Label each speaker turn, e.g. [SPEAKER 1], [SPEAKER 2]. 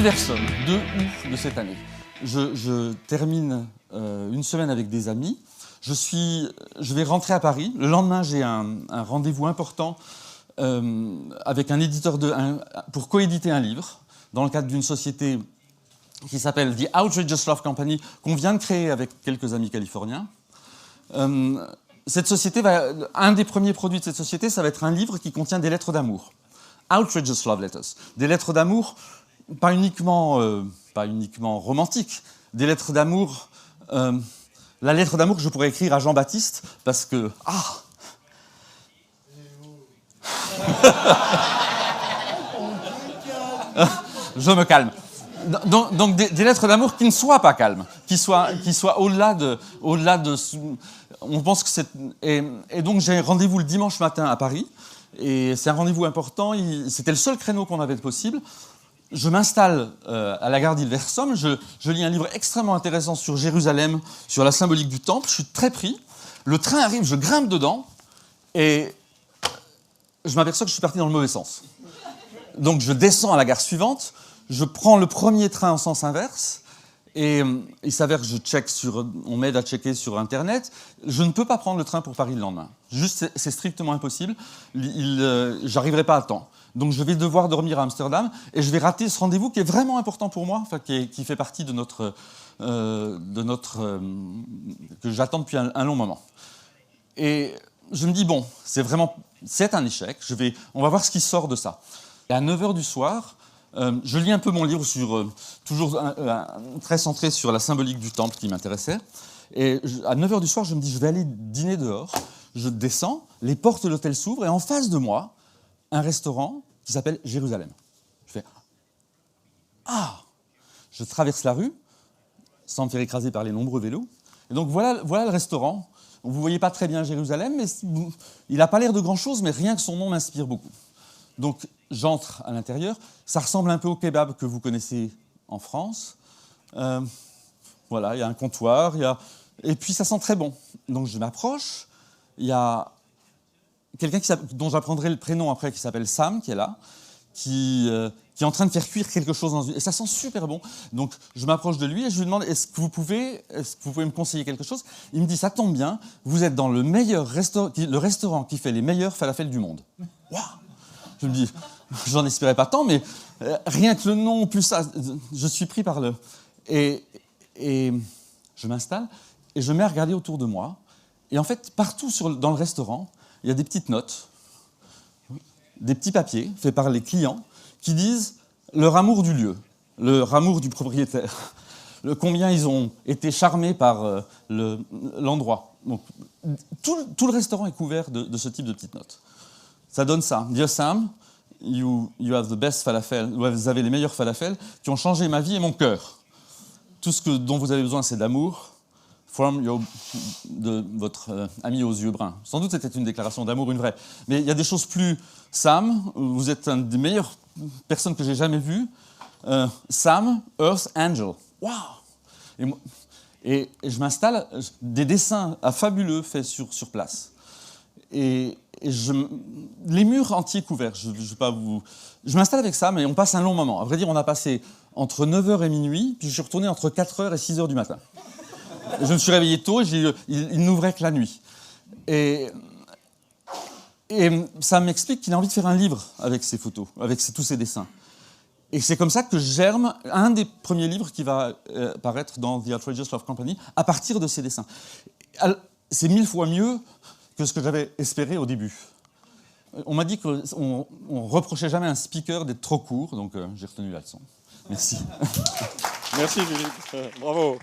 [SPEAKER 1] Garde Versum, 2 août de cette année. Je termine une semaine avec des amis. Je vais rentrer à Paris. Le lendemain, j'ai un rendez-vous important avec un éditeur pour coéditer un livre dans le cadre d'une société qui s'appelle The Outrageous Love Company, qu'on vient de créer avec quelques amis californiens. Cette société un des premiers produits de cette société, ça va être un livre qui contient des lettres d'amour. Outrageous Love Letters. Des lettres d'amour, pas uniquement romantiques, des lettres d'amour. La lettre d'amour que je pourrais écrire à Jean-Baptiste, parce que... Je me calme. Donc des lettres d'amour qui ne soient pas calmes, qui soient au-delà de... On pense que c'est... Et donc j'ai rendez-vous le dimanche matin à Paris, et c'est un rendez-vous important, c'était le seul créneau qu'on avait de possible. Je m'installe à la gare d'Hilversum, je lis un livre extrêmement intéressant sur Jérusalem, sur la symbolique du temple, je suis très pris. Le train arrive, je grimpe dedans, et je m'aperçois que je suis parti dans le mauvais sens. Donc je descends à la gare suivante, je prends le premier train en sens inverse, et il s'avère que on m'aide à checker sur Internet. Je ne peux pas prendre le train pour Paris le lendemain. Juste, c'est strictement impossible. J'arriverai pas à temps. Donc je vais devoir dormir à Amsterdam, et je vais rater ce rendez-vous qui est vraiment important pour moi, enfin, qui fait partie de notre que j'attends depuis un long moment. Et je me dis, bon, c'est un échec, on va voir ce qui sort de ça. Et à 9h du soir, je lis un peu mon livre toujours très centré sur la symbolique du temple qui m'intéressait. Et à 9h du soir, je me dis, je vais aller dîner dehors. Je descends, les portes de l'hôtel s'ouvrent, et en face de moi, un restaurant qui s'appelle Jérusalem. Je fais « Ah !» Je traverse la rue, sans me faire écraser par les nombreux vélos. Et donc voilà le restaurant. Vous ne voyez pas très bien Jérusalem, mais il n'a pas l'air de grand-chose, mais rien que son nom m'inspire beaucoup. Donc j'entre à l'intérieur. Ça ressemble un peu au kebab que vous connaissez en France. Voilà, il y a un comptoir, et puis ça sent très bon. Donc je m'approche, il y a quelqu'un dont j'apprendrai le prénom après, qui s'appelle Sam, qui est là, qui est en train de faire cuire quelque chose et ça sent super bon. Donc je m'approche de lui et je lui demande, est-ce que vous pouvez me conseiller quelque chose? Il me dit, ça tombe bien, vous êtes dans le restaurant qui fait les meilleurs falafels du monde. Waouh! Je me dis, j'en espérais pas tant, mais rien que le nom, plus ça, je suis pris par le... Et je m'installe et je mets à regarder autour de moi. Et en fait, partout dans le restaurant, il y a des petites notes, des petits papiers faits par les clients qui disent leur amour du lieu, leur amour du propriétaire, combien ils ont été charmés par l'endroit. Donc, tout le restaurant est couvert de ce type de petites notes. Ça donne ça. Dear Sam, you have the best falafel. Vous avez les meilleurs falafels qui ont changé ma vie et mon cœur. Tout dont vous avez besoin, c'est d'amour. De votre ami aux yeux bruns. Sans doute c'était une déclaration d'amour, une vraie. Mais il y a des choses plus... Sam, vous êtes une des meilleures personnes que j'ai jamais vues. Sam, Earth Angel. Waouh! Et je m'installe, des dessins fabuleux faits sur place. Et les murs entiers couverts. Je m'installe avec Sam et on passe un long moment. À vrai dire, on a passé entre 9h et minuit, puis je suis retourné entre 4h et 6h du matin. Je me suis réveillé tôt, il n'ouvrait que la nuit. Et ça m'explique qu'il a envie de faire un livre avec ses photos, avec tous ses dessins. Et c'est comme ça que germe un des premiers livres qui va paraître dans The Outrageous Love Company, à partir de ses dessins. C'est 1000 fois mieux que ce que j'avais espéré au début. On m'a dit qu'on reprochait jamais à un speaker d'être trop court, donc j'ai retenu la leçon. Merci.
[SPEAKER 2] Merci Philippe, bravo.